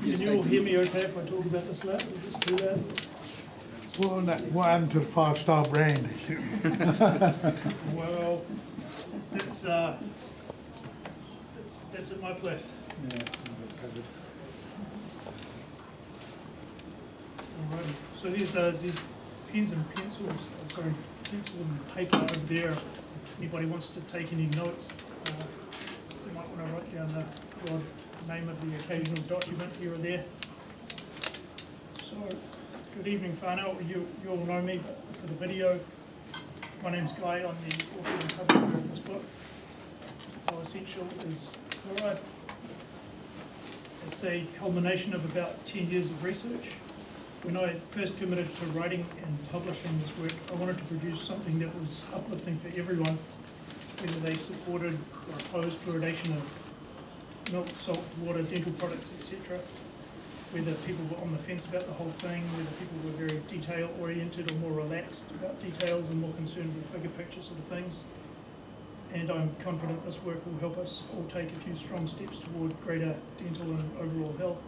Can you all hear me okay if I talk about this loud? Is this too loud? Well, what happened to the 5-star brand issue? Well, that's at my place. All right. So these pens and pencils, pencil and paper over there. If anybody wants to take any notes, you might want to write down the odd name of the occasional document here or there. So, good evening, whānau. You all know me, but for the video, my name's Guy. I'm the author and publisher of this book. How Essential is Fluoride. It's a culmination of about 10 years of research. When I first committed to writing and publishing this work, I wanted to produce something that was uplifting for everyone, whether they supported or opposed fluoridation of milk, salt, water, dental products, etc. Whether people were on the fence about the whole thing, whether people were very detail-oriented or more relaxed about details and more concerned with bigger picture sort of things. And I'm confident this work will help us all take a few strong steps toward greater dental and overall health.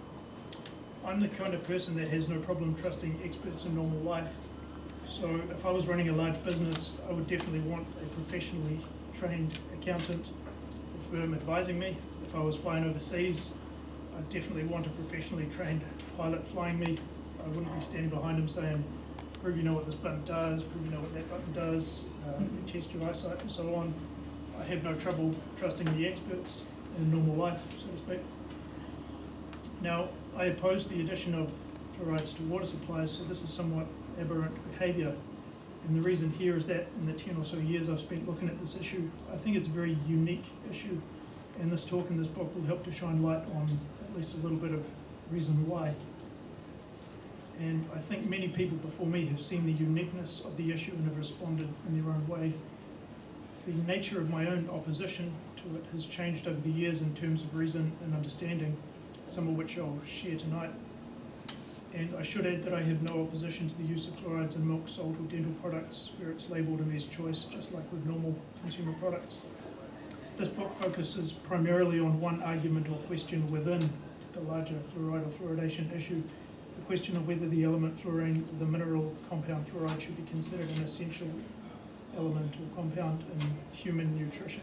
I'm the kind of person that has no problem trusting experts in normal life. So if I was running a large business, I would definitely want a professionally trained accountant or firm advising me. If I was flying overseas, I'd definitely want a professionally trained pilot flying me. I wouldn't be standing behind him saying, prove you know what this button does, prove you know what that button does, test your eyesight and so on. I have no trouble trusting the experts in normal life, so to speak. Now, I oppose the addition of fluorides to water supplies, so this is somewhat aberrant behaviour. And the reason here is that in the 10 or so years I've spent looking at this issue, I think it's a very unique issue. And this talk in this book will help to shine light on at least a little bit of reason why. And I think many people before me have seen the uniqueness of the issue and have responded in their own way. The nature of my own opposition to it has changed over the years in terms of reason and understanding, some of which I'll share tonight. And I should add that I have no opposition to the use of fluorides in milk, salt or dental products where it's labelled and there's choice, just like with normal consumer products. This book focuses primarily on one argument or question within the larger fluoride or fluoridation issue, the question of whether the element fluorine, the mineral compound fluoride, should be considered an essential element or compound in human nutrition.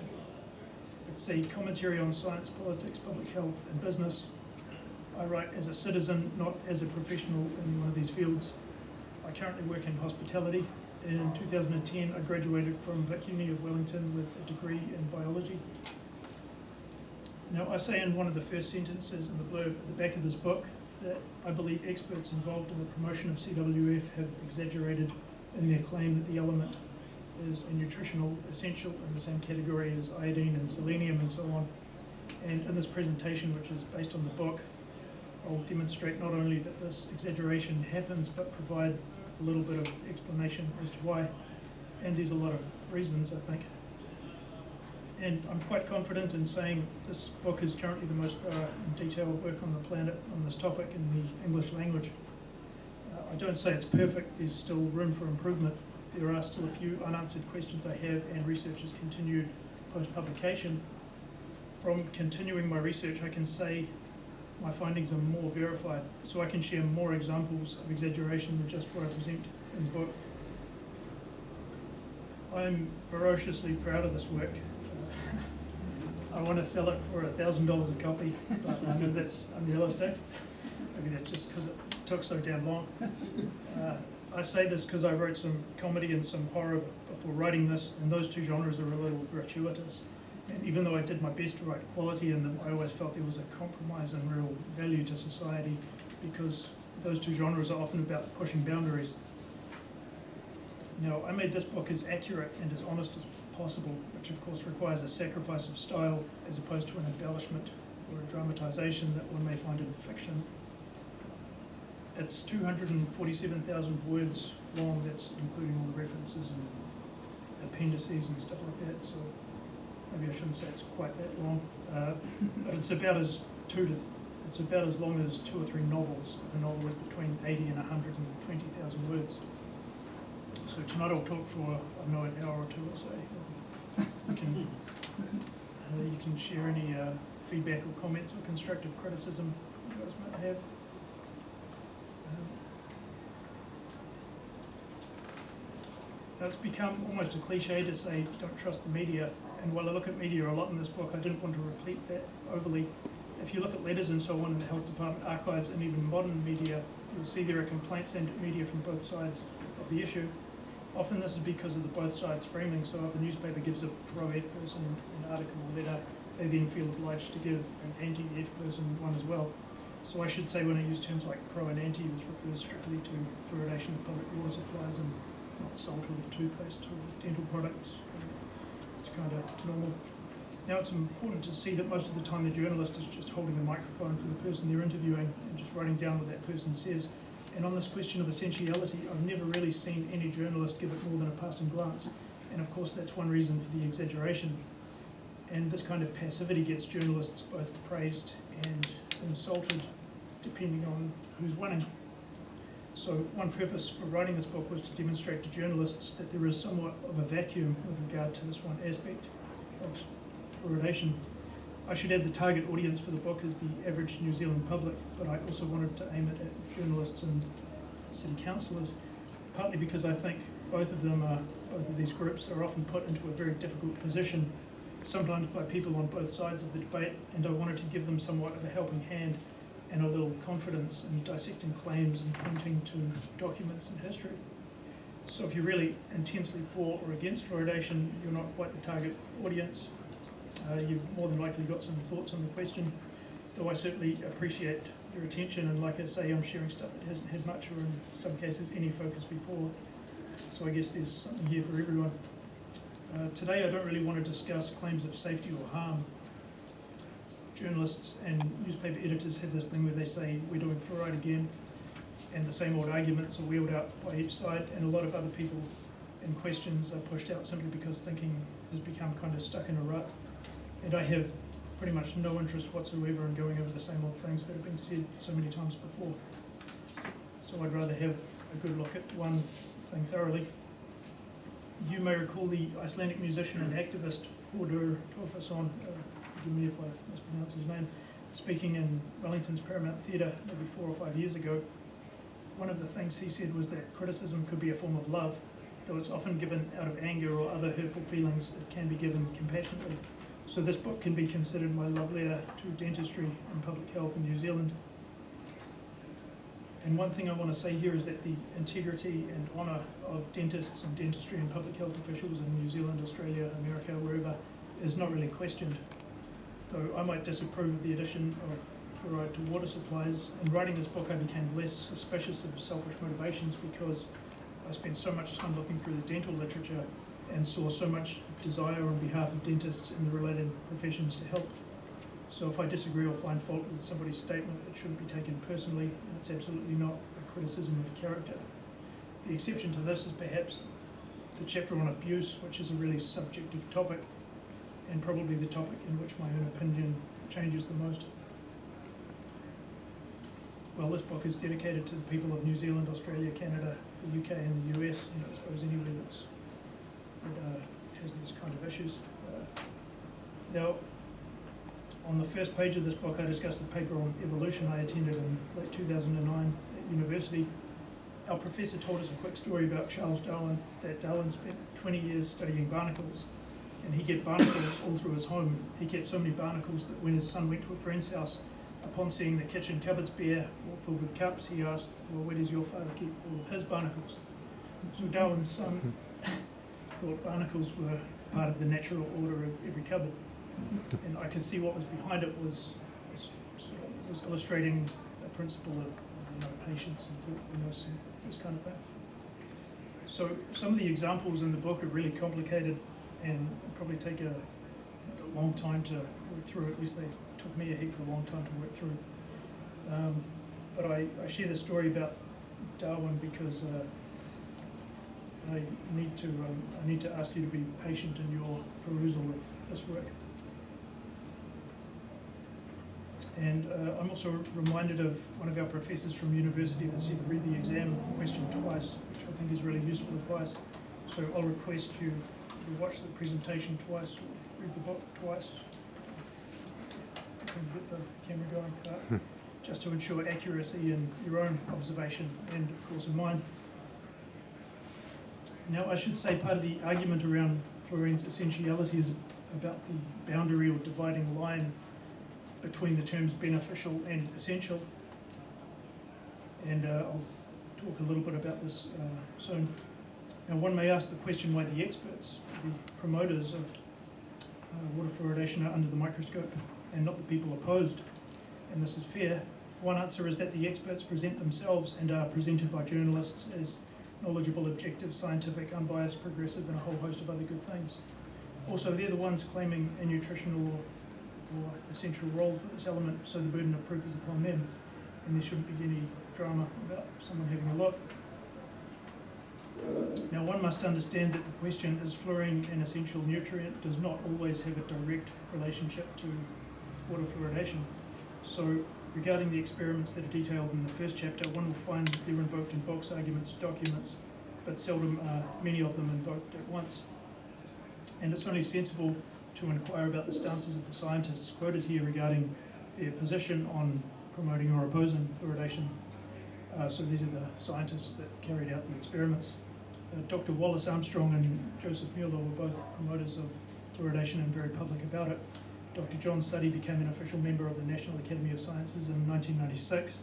It's a commentary on science, politics, public health and business. I write as a citizen, not as a professional in one of these fields. I currently work in hospitality. In 2010, I graduated from Vic Uni of Wellington with a degree in biology. Now, I say in one of the first sentences in the blurb at the back of this book that I believe experts involved in the promotion of CWF have exaggerated in their claim that the element is a nutritional essential in the same category as iodine and selenium and so on. And in this presentation, which is based on the book, I'll demonstrate not only that this exaggeration happens, but provide a little bit of explanation as to why. And there's a lot of reasons, I think. And I'm quite confident in saying this book is currently the most thorough and detailed work on the planet on this topic in the English language. I don't say it's perfect, there's still room for improvement. There are still a few unanswered questions I have, and research has continued post-publication. From continuing my research, I can say my findings are more verified, so I can share more examples of exaggeration than just what I present in the book. I'm ferociously proud of this work. I want to sell it for $1,000 a copy, but I know that's unrealistic. Maybe that's just because it took so damn long. I say this because I wrote some comedy and some horror before writing this, and those two genres are a little gratuitous. And even though I did my best to write quality in them, I always felt there was a compromise and real value to society, because those two genres are often about pushing boundaries. Now, I made this book as accurate and as honest as possible, which of course requires a sacrifice of style as opposed to an embellishment or a dramatization that one may find in fiction. It's 247,000 words long, that's including all the references and appendices and stuff like that, so maybe I shouldn't say it's quite that long, but it's about as long as 2 or 3 novels. If a novel is between 80 and 120,000 words. So tonight I'll talk for, I don't know, an hour or two or so. You can share any feedback or comments or constructive criticism you guys might have. Now it's become almost a cliche to say don't trust the media, and while I look at media a lot in this book, I didn't want to repeat that overly. If you look at letters and so on in the Health Department archives and even modern media, you'll see there are complaints aimed at media from both sides of the issue. Often this is because of the both sides framing, so if a newspaper gives a pro-F person an article or letter, they then feel obliged to give an anti-F person one as well. So I should say when I use terms like pro and anti, this refers strictly to fluoridation of public water supplies and not salt or toothpaste or dental products. It's kind of normal. Now it's important to see that most of the time the journalist is just holding a microphone for the person they're interviewing and just writing down what that person says. And on this question of essentiality, I've never really seen any journalist give it more than a passing glance. And of course that's one reason for the exaggeration. And this kind of passivity gets journalists both praised and insulted depending on who's winning. So one purpose for writing this book was to demonstrate to journalists that there is somewhat of a vacuum with regard to this one aspect of fluoridation. I should add the target audience for the book is the average New Zealand public, but I also wanted to aim it at journalists and city councillors, partly because I think both of these groups are often put into a very difficult position, sometimes by people on both sides of the debate, and I wanted to give them somewhat of a helping hand and a little confidence in dissecting claims and pointing to documents and history. So if you're really intensely for or against fluoridation, you're not quite the target audience. You've more than likely got some thoughts on the question, though I certainly appreciate your attention, and like I say, I'm sharing stuff that hasn't had much or in some cases any focus before. So I guess there's something here for everyone. Today I don't really want to discuss claims of safety or harm. Journalists and newspaper editors have this thing where they say we're doing fluoride again, and the same old arguments are wheeled out by each side, and a lot of other people and questions are pushed out simply because thinking has become kind of stuck in a rut. And I have pretty much no interest whatsoever in going over the same old things that have been said so many times before. So I'd rather have a good look at one thing thoroughly. You may recall the Icelandic musician and activist Hörður Torfason, forgive me if I mispronounce his name, speaking in Wellington's Paramount Theatre maybe 4 or 5 years ago. One of the things he said was that criticism could be a form of love, though it's often given out of anger or other hurtful feelings, it can be given compassionately. So this book can be considered my love letter to dentistry and public health in New Zealand. And one thing I want to say here is that the integrity and honour of dentists and dentistry and public health officials in New Zealand, Australia, America, wherever, is not really questioned. Though I might disapprove of the addition of fluoride to water supplies, in writing this book I became less suspicious of selfish motivations because I spent so much time looking through the dental literature and saw so much desire on behalf of dentists and the related professions to help. So if I disagree or find fault with somebody's statement, it shouldn't be taken personally, and it's absolutely not a criticism of character. The exception to this is perhaps the chapter on abuse, which is a really subjective topic, and probably the topic in which my own opinion changes the most. Well, this book is dedicated to the people of New Zealand, Australia, Canada, the UK and the US, and I suppose anywhere that has these kind of issues. Now, on the first page of this book, I discussed the paper on evolution I attended in late 2009 at university. Our professor told us a quick story about Charles Darwin, that Darwin spent 20 years studying barnacles, and he kept barnacles all through his home. He kept so many barnacles that when his son went to a friend's house, upon seeing the kitchen cupboards bare or filled with cups, he asked, well, where does your father keep all of his barnacles? So Darwin's son thought barnacles were part of the natural order of every cupboard. And I could see what was behind it was illustrating the principle of patience and thoughtfulness and this kind of thing. So some of the examples in the book are really complicated and probably take a long time to work through. At least they took me a heck of a long time to work through. But I share the story about Darwin because I need to ask you to be patient in your perusal of this work. And I'm also reminded of one of our professors from university that said read the exam question twice, which I think is really useful advice. So I'll request you watch the presentation twice, or read the book twice. I can get the camera going. just to ensure accuracy in your own observation and, of course, in mine. Now, I should say part of the argument around fluorine's essentiality is about the boundary or dividing line between the terms beneficial and essential. And I'll talk a little bit about this soon. Now, one may ask the question why the experts, the promoters of water fluoridation, are under the microscope and not the people opposed. And this is fair. One answer is that the experts present themselves and are presented by journalists as knowledgeable, objective, scientific, unbiased, progressive, and a whole host of other good things. Also, they're the ones claiming a nutritional or essential role for this element, so the burden of proof is upon them, and there shouldn't be any drama about someone having a look. Now, one must understand that the question, is fluorine an essential nutrient, does not always have a direct relationship to water fluoridation. So, regarding the experiments that are detailed in the first chapter, one will find they're invoked in box arguments, documents, but seldom are many of them invoked at once. And it's only sensible to inquire about the stances of the scientists quoted here regarding their position on promoting or opposing fluoridation. So these are the scientists that carried out the experiments. Dr. Wallace Armstrong and Joseph Mueller were both promoters of fluoridation and very public about it. Dr. John Suddy became an official member of the National Academy of Sciences in 1996,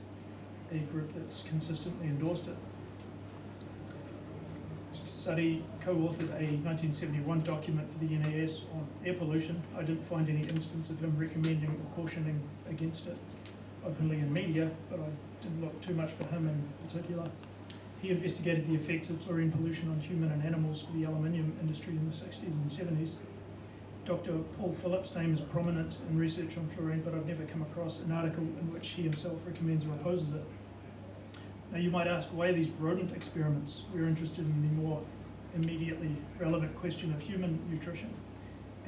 a group that's consistently endorsed it. Suddy co-authored a 1971 document for the NAS on air pollution. I didn't find any instance of him recommending or cautioning against it openly in media, but I didn't look too much for him in particular. He investigated the effects of fluorine pollution on human and animals for the aluminium industry in the 60s and 70s. Dr. Paul Phillips' name is prominent in research on fluorine, but I've never come across an article in which he himself recommends or opposes it. Now, you might ask, why are these rodent experiments? We're interested in the more immediately relevant question of human nutrition.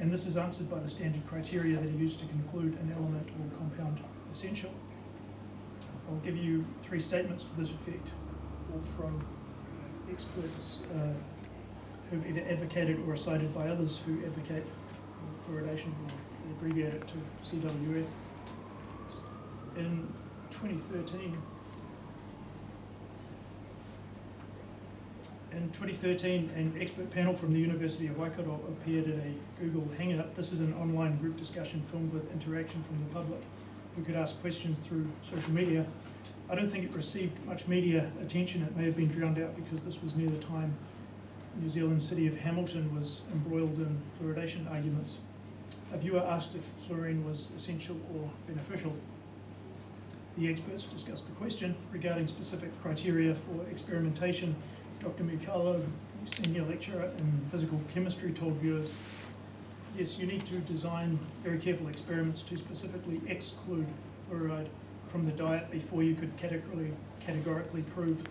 And this is answered by the standard criteria that are used to conclude an element or compound essential. I'll give you 3 statements to this effect, all from experts who've either advocated or are cited by others who advocate fluoridation, or abbreviate it to CWF. In 2013, an expert panel from the University of Waikato appeared at a Google Hangout. This is an online group discussion filmed with interaction from the public who could ask questions through social media. I don't think it received much media attention. It may have been drowned out because this was near the time New Zealand's city of Hamilton was embroiled in fluoridation arguments. A viewer asked if fluorine was essential or beneficial. The experts discussed the question regarding specific criteria for experimentation. Dr. Mukalo, senior lecturer in physical chemistry, told viewers, yes, you need to design very careful experiments to specifically exclude fluoride from the diet before you could categorically prove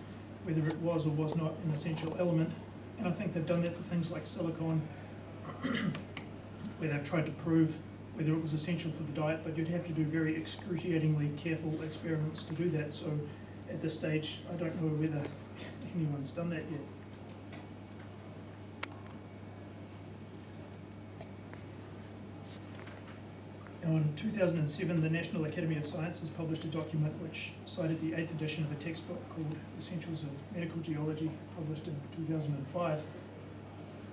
whether it was or was not an essential element. And I think they've done that for things like silicon, where they've tried to prove whether it was essential for the diet, but you'd have to do very excruciatingly careful experiments to do that. So at this stage, I don't know whether anyone's done that yet. Now, in 2007, the National Academy of Sciences published a document which cited the 8th edition of a textbook called Essentials of Medical Geology, published in 2005.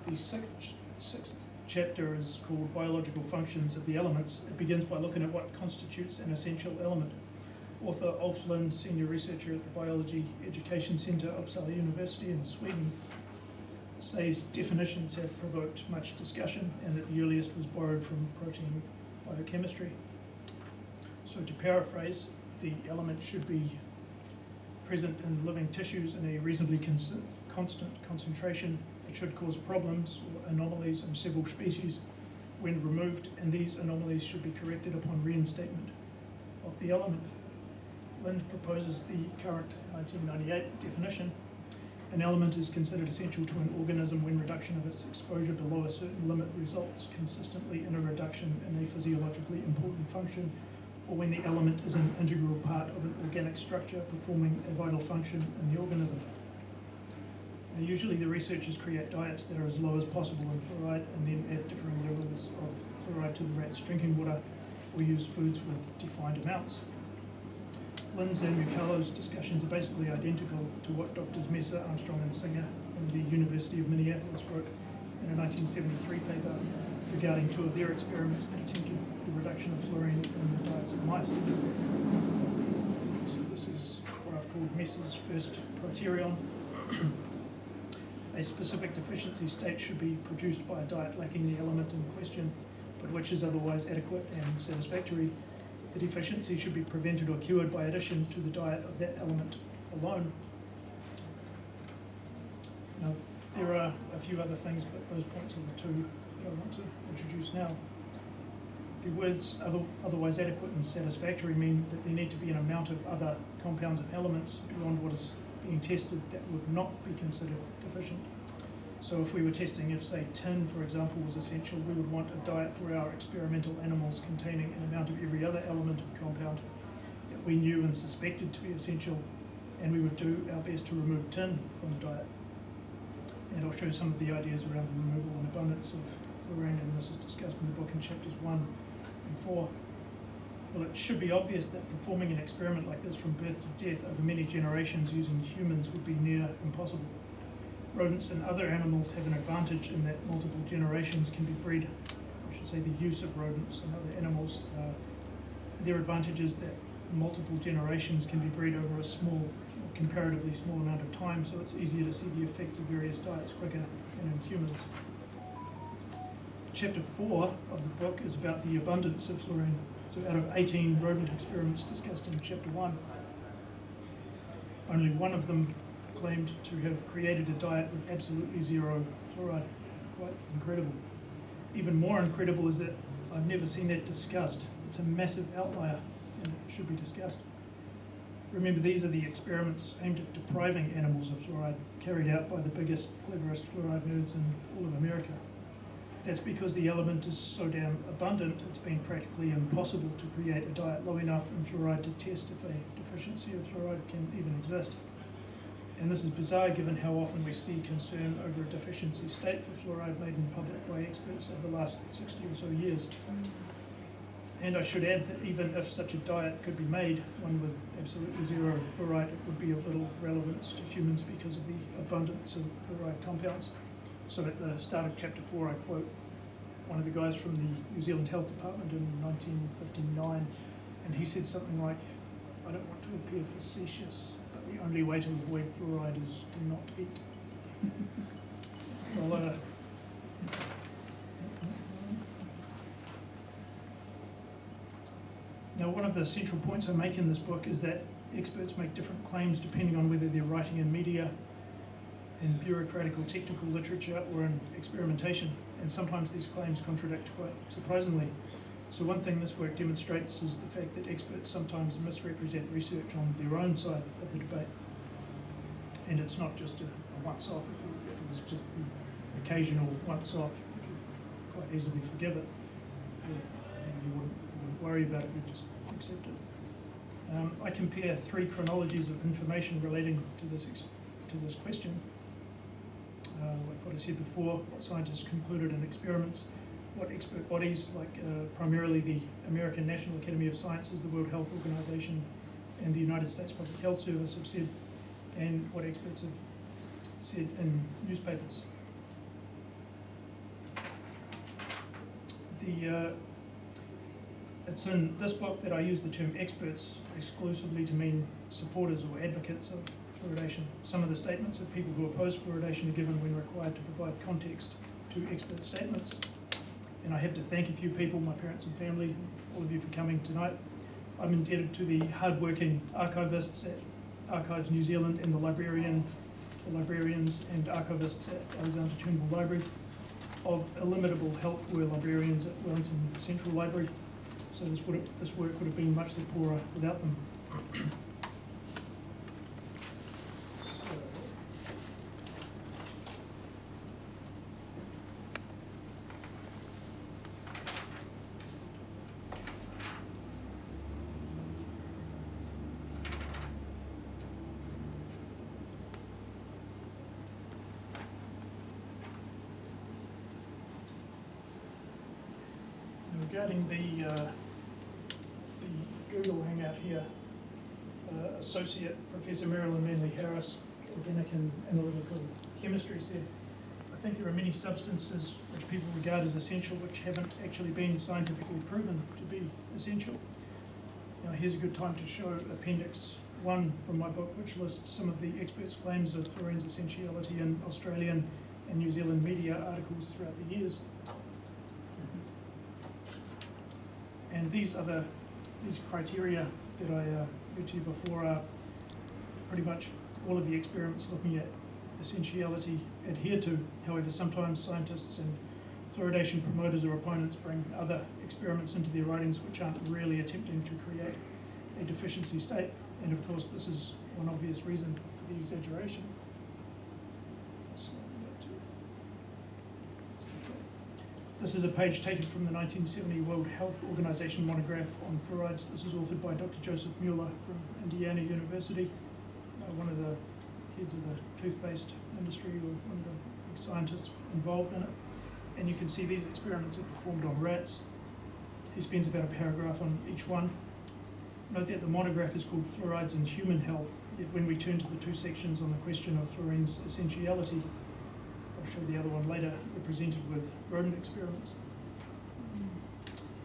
The sixth chapter is called Biological Functions of the Elements. It begins by looking at what constitutes an essential element. Author Ulf Lund, senior researcher at the Biology Education Centre, Uppsala University in Sweden, says definitions have provoked much discussion and that the earliest was borrowed from protein biochemistry. So to paraphrase, the element should be present in living tissues in a reasonably constant concentration. It should cause problems or anomalies in several species when removed, and these anomalies should be corrected upon reinstatement of the element. Lind proposes the current 1998 definition. An element is considered essential to an organism when reduction of its exposure below a certain limit results consistently in a reduction in a physiologically important function, or when the element is an integral part of an organic structure performing a vital function in the organism. Now, usually the researchers create diets that are as low as possible in fluoride and then add differing levels of fluoride to the rat's drinking water, or use foods with defined amounts. Lynn's and Mucalo's discussions are basically identical to what Drs. Messer, Armstrong and Singer from the University of Minneapolis wrote in a 1973 paper regarding two of their experiments that attempted the reduction of fluorine in the diets of mice. So this is what I've called Messer's first criterion. A specific deficiency state should be produced by a diet lacking the element in question, but which is otherwise adequate and satisfactory. The deficiency should be prevented or cured by addition to the diet of that element alone. Now, there are a few other things, but those points are the two that I want to introduce now. The words otherwise adequate and satisfactory mean that there need to be an amount of other compounds and elements beyond what is being tested that would not be considered deficient. So if we were testing if, say, tin, for example, was essential, we would want a diet for our experimental animals containing an amount of every other element and compound that we knew and suspected to be essential, and we would do our best to remove tin from the diet. And I'll show some of the ideas around the removal and abundance of fluorine, and this is discussed in the book in chapters 1 and 4. Well, it should be obvious that performing an experiment like this from birth to death over many generations using humans would be near impossible. Rodents and other animals have an advantage in that multiple generations can be bred. I should say the use of rodents and other animals. Their advantage is that multiple generations can be bred over a small, comparatively small amount of time, so it's easier to see the effects of various diets quicker than in humans. Chapter 4 of the book is about the abundance of fluorine. So out of 18 rodent experiments discussed in chapter 1, only one of them claimed to have created a diet with absolutely zero fluoride. Quite incredible. Even more incredible is that I've never seen that discussed. It's a massive outlier and it should be discussed. Remember, these are the experiments aimed at depriving animals of fluoride, carried out by the biggest, cleverest fluoride nerds in all of America. That's because the element is so damn abundant, it's been practically impossible to create a diet low enough in fluoride to test if a deficiency of fluoride can even exist. And this is bizarre given how often we see concern over a deficiency state for fluoride made in public by experts over the last 60 or so years. And I should add that even if such a diet could be made, one with absolutely zero fluoride, it would be of little relevance to humans because of the abundance of fluoride compounds. So at the start of chapter 4, I quote one of the guys from the New Zealand Health Department in 1959, and he said something like, "I don't want to appear facetious, but the only way to avoid fluoride is to not eat." Well, now, one of the central points I make in this book is that experts make different claims depending on whether they're writing in media, in bureaucratic or technical literature, or in experimentation, and sometimes these claims contradict quite surprisingly. So one thing this work demonstrates is the fact that experts sometimes misrepresent research on their own side of the debate. And it's not just a once-off. If it was just the occasional once-off, you could quite easily forgive it. You wouldn't worry about it, you'd just accept it. I compare 3 chronologies of information relating to this question. Like what I said before, what scientists concluded in experiments, what expert bodies, like primarily the American National Academy of Sciences, the World Health Organization, and the United States Public Health Service have said, and what experts have said in newspapers. It's in this book that I use the term experts exclusively to mean supporters or advocates of fluoridation. Some of the statements of people who oppose fluoridation are given when required to provide context to expert statements. And I have to thank a few people, my parents and family, and all of you for coming tonight. I'm indebted to the hard-working archivists at Archives New Zealand and the librarians and archivists at Alexander Turnbull Library. Of illimitable help were librarians at Wellington Central Library, so this work would have been much the poorer without them. Regarding the Google Hangout here, Associate Professor Marilyn Manley-Harris, Organic and Analytical Chemistry, said, "I think there are many substances which people regard as essential which haven't actually been scientifically proven to be essential." Now here's a good time to show Appendix 1 from my book, which lists some of the experts' claims of fluorine's essentiality in Australian and New Zealand media articles throughout the years. And these criteria that I read to you before are pretty much all of the experiments looking at essentiality adhered to. However, sometimes scientists and fluoridation promoters or opponents bring other experiments into their writings which aren't really attempting to create a deficiency state. And of course, this is one obvious reason for the exaggeration. This is a page taken from the 1970 World Health Organization monograph on fluorides. This is authored by Dr. Joseph Mueller from Indiana University, one of the heads of the toothpaste industry, or one of the big scientists involved in it. And you can see these experiments are performed on rats. He spends about a paragraph on each one. Note that the monograph is called Fluorides in Human Health, yet when we turn to the two sections on the question of fluorine's essentiality, I'll show the other one later, represented with rodent experiments.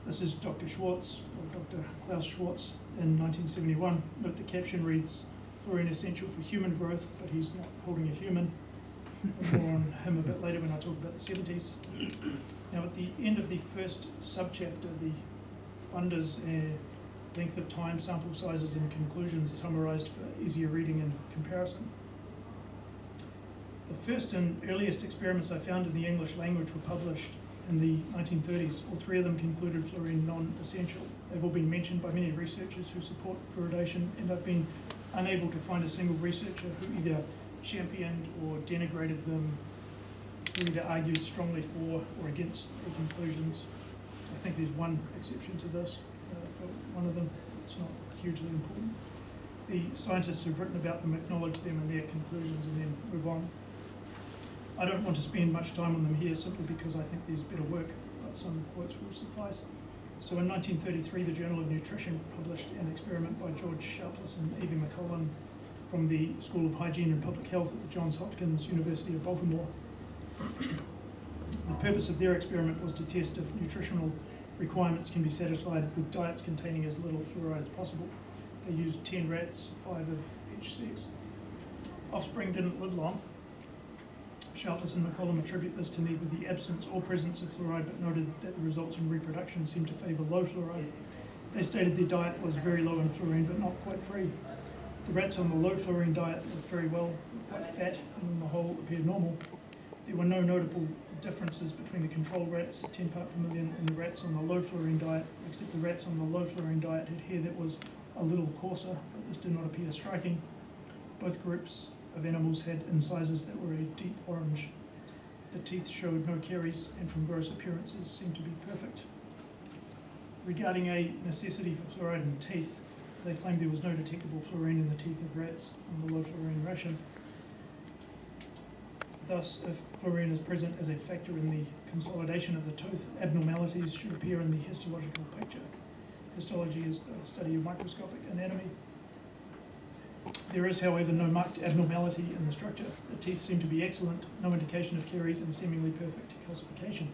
This is Dr. Schwartz, or Dr. Klaus Schwartz, in 1971. Note the caption reads, "Fluorine essential for human growth," but he's not holding a human. More on him a bit later when I talk about the 70s. Now at the end of the first subchapter, the funders' length of time, sample sizes and conclusions are summarized for easier reading and comparison. The first and earliest experiments I found in the English language were published in the 1930s. All three of them concluded fluorine non-essential. They've all been mentioned by many researchers who support fluoridation, and I've been unable to find a single researcher who either championed or denigrated them, who either argued strongly for or against the conclusions. I think there's one exception to this, for one of them. It's not hugely important. The scientists who've written about them acknowledge them and their conclusions and then move on. I don't want to spend much time on them here simply because I think there's better work, but some quotes will suffice. So in 1933, the Journal of Nutrition published an experiment by George Sharpless and Evie McCullen from the School of Hygiene and Public Health at the Johns Hopkins University of Baltimore. The purpose of their experiment was to test if nutritional requirements can be satisfied with diets containing as little fluoride as possible. They used 10 rats, 5 of each sex. Offspring didn't live long. Sharpless and McCollum attribute this to neither the absence or presence of fluoride, but noted that the results in reproduction seemed to favour low fluoride. They stated their diet was very low in fluorine, but not quite free. The rats on the low fluorine diet looked very well, were quite fat, and on the whole appeared normal. There were no notable differences between the control rats, 10 part per million, and the rats on the low fluorine diet, except the rats on the low fluorine diet had hair that was a little coarser, but this did not appear striking. Both groups of animals had incisors that were a deep orange. The teeth showed no caries, and from gross appearances seemed to be perfect. Regarding a necessity for fluoride in teeth, they claimed there was no detectable fluorine in the teeth of rats on the low fluorine ration. Thus, if fluorine is present as a factor in the consolidation of the tooth, abnormalities should appear in the histological picture. Histology is the study of microscopic anatomy. There is, however, no marked abnormality in the structure. The teeth seem to be excellent, no indication of caries, and seemingly perfect calcification.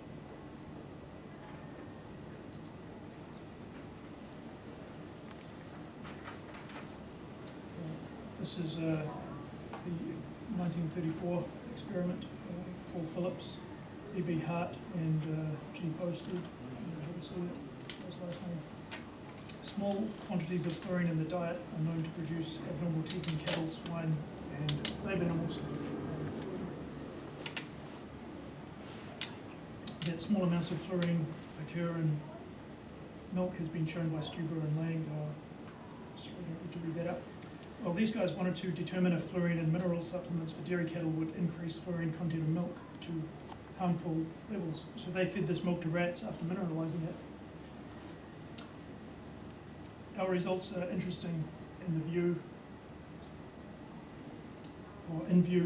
This is the 1934 experiment. Paul Phillips, E.B. Hart, and G. Boasted. How to say that? His last name. Small quantities of fluorine in the diet are known to produce abnormal teeth in cattle, swine, and lab animals. That small amounts of fluorine occur in milk has been shown by Stuber and Lang. Sorry, I don't need to read that out. Well, these guys wanted to determine if fluorine in mineral supplements for dairy cattle would increase fluorine content of milk to harmful levels. So they fed this milk to rats after mineralizing it. Our results are interesting in view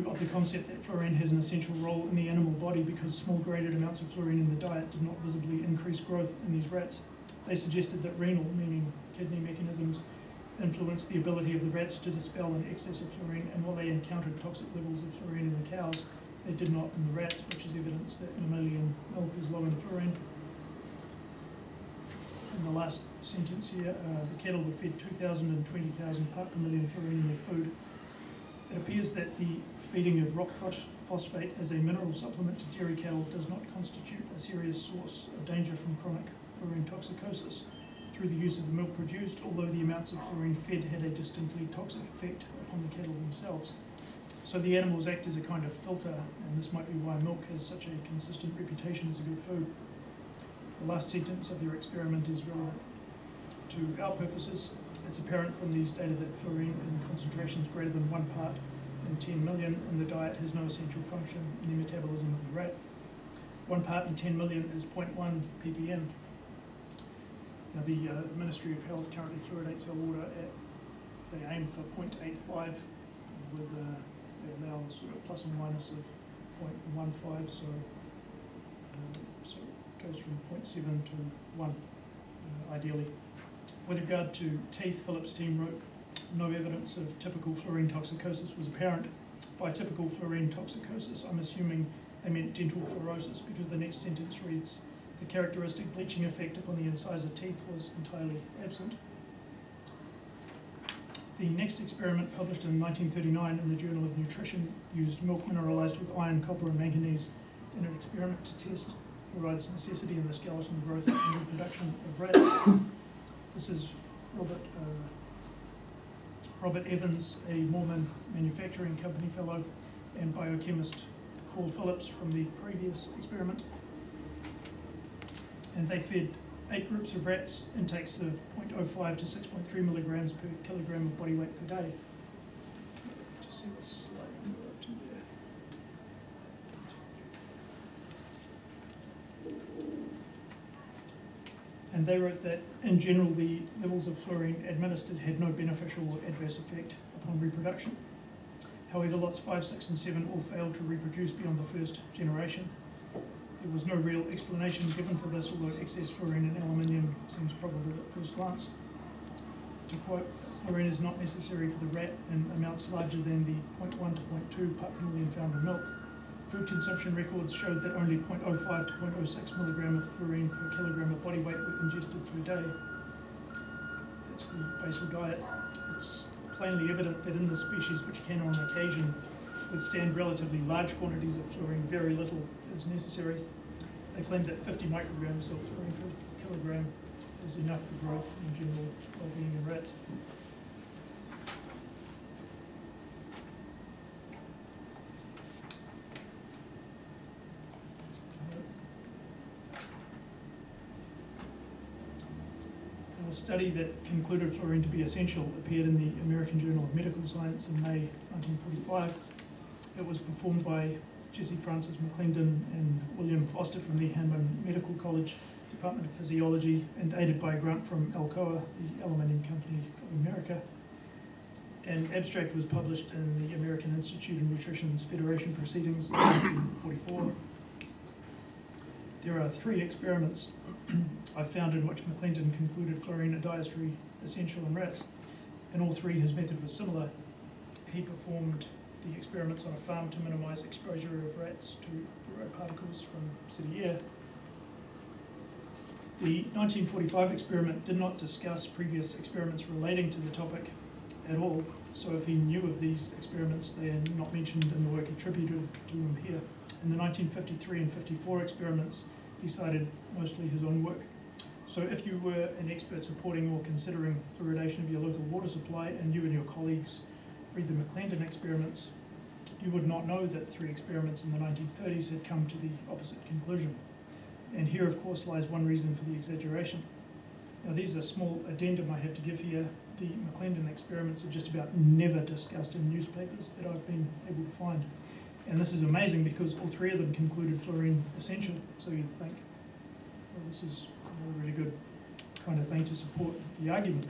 of the concept that fluorine has an essential role in the animal body, because small graded amounts of fluorine in the diet did not visibly increase growth in these rats. They suggested that renal, meaning kidney mechanisms, influenced the ability of the rats to dispel an excess of fluorine, and while they encountered toxic levels of fluorine in the cows, they did not in the rats, which is evidence that mammalian milk is low in fluorine. In the last sentence here, the cattle were fed 2,000 and 20,000 part per million fluorine in their food. It appears that the feeding of rock phosphate as a mineral supplement to dairy cattle does not constitute a serious source of danger from chronic fluorine toxicosis through the use of the milk produced, although the amounts of fluorine fed had a distinctly toxic effect upon the cattle themselves. So the animals act as a kind of filter, and this might be why milk has such a consistent reputation as a good food. The last sentence of their experiment is relevant to our purposes. It's apparent from these data that fluorine in concentrations greater than 1 part in 10 million in the diet has no essential function in the metabolism of the rat. 1 part in 10 million is 0.1 ppm. Now the Ministry of Health currently fluoridates our water they aim for 0.85 with they allow sort of plus and minus of 0.15, so it goes from 0.7 to 1 ideally. With regard to teeth, Phillips' team wrote, no evidence of typical fluorine toxicosis was apparent. By typical fluorine toxicosis, I'm assuming they meant dental fluorosis, because the next sentence reads, the characteristic bleaching effect upon the incisor teeth was entirely absent. The next experiment, published in 1939 in the Journal of Nutrition, used milk mineralized with iron, copper and manganese in an experiment to test fluoride's necessity in the skeleton growth and reproduction of rats. This is Robert Evans, a Mormon manufacturing company fellow, and biochemist Paul Phillips from the previous experiment. And they fed 8 groups of rats intakes of 0.05 to 6.3 milligrams per kilogram of body weight per day. Just see what's slide to there. And they wrote that, in general, the levels of fluorine administered had no beneficial or adverse effect upon reproduction. However, lots 5, 6 and 7 all failed to reproduce beyond the first generation. There was no real explanation given for this, although excess fluorine in aluminium seems probable at first glance. To quote, fluorine is not necessary for the rat in amounts larger than the 0.1 to 0.2 part per million found in milk. Food consumption records showed that only 0.05 to 0.06 milligram of fluorine per kilogram of body weight were ingested per day. That's the basal diet. It's plainly evident that in this species, which can on occasion withstand relatively large quantities of fluorine, very little is necessary. They claim that 50 micrograms of fluorine per kilogram is enough for growth and general well-being in rats. A study that concluded fluorine to be essential appeared in the American Journal of Medical Science in May 1945. It was performed by Jesse Francis McClendon and William Foster from the Hamlin Medical College Department of Physiology, and aided by a grant from Alcoa, the Aluminium Company of America. An abstract was published in the American Institute of Nutrition's Federation Proceedings in 1944. There are 3 experiments I found in which McClendon concluded fluorine a dietary essential in rats. In all 3, his method was similar. He performed the experiments on a farm to minimize exposure of rats to fluoride particles from city air. The 1945 experiment did not discuss previous experiments relating to the topic at all, so if he knew of these experiments, they are not mentioned in the work attributed to him here. In the 1953 and 54 experiments, he cited mostly his own work. So if you were an expert supporting or considering fluoridation of your local water supply, and you and your colleagues read the McClendon experiments, you would not know that 3 experiments in the 1930s had come to the opposite conclusion. And here, of course, lies one reason for the exaggeration. Now, these are small addendum I have to give here. The McClendon experiments are just about never discussed in newspapers that I've been able to find. And this is amazing because all 3 of them concluded fluorine essential. So you'd think, well, this is a really good kind of thing to support the argument.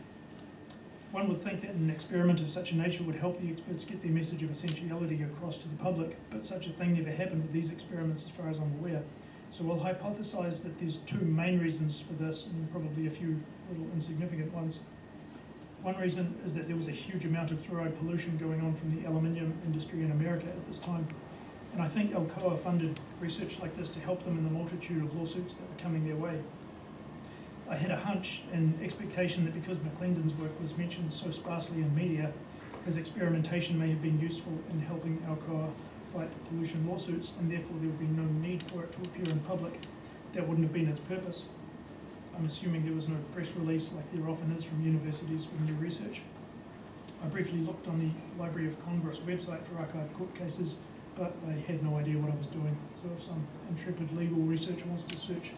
One would think that an experiment of such a nature would help the experts get their message of essentiality across to the public, but such a thing never happened with these experiments as far as I'm aware. So I'll hypothesize that there's 2 main reasons for this, and probably a few little insignificant ones. One reason is that there was a huge amount of fluoride pollution going on from the aluminium industry in America at this time. And I think Alcoa funded research like this to help them in the multitude of lawsuits that were coming their way. I had a hunch and expectation that because McClendon's work was mentioned so sparsely in media, his experimentation may have been useful in helping Alcoa fight pollution lawsuits, and therefore there would be no need for it to appear in public. That wouldn't have been its purpose. I'm assuming there was no press release like there often is from universities with new research. I briefly looked on the Library of Congress website for archived court cases, but I had no idea what I was doing. So if some intrepid legal researcher wants to search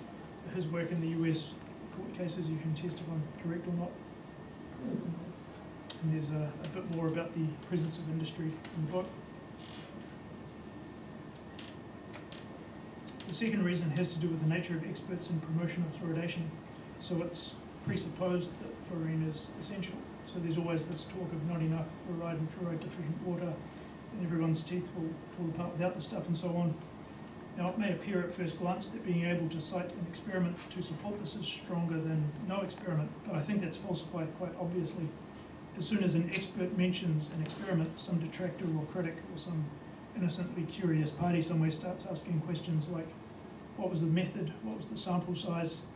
for his work in the US court cases, you can test if I'm correct or not. And there's a bit more about the presence of industry in the book. The second reason has to do with the nature of experts in promotion of fluoridation. So it's presupposed that fluorine is essential. So there's always this talk of not enough fluoride and fluoride deficient water, and everyone's teeth will fall apart without the stuff and so on. Now it may appear at first glance that being able to cite an experiment to support this is stronger than no experiment, but I think that's falsified quite obviously. As soon as an expert mentions an experiment, some detractor or critic or some innocently curious party somewhere starts asking questions like, what was the method, what was the sample size,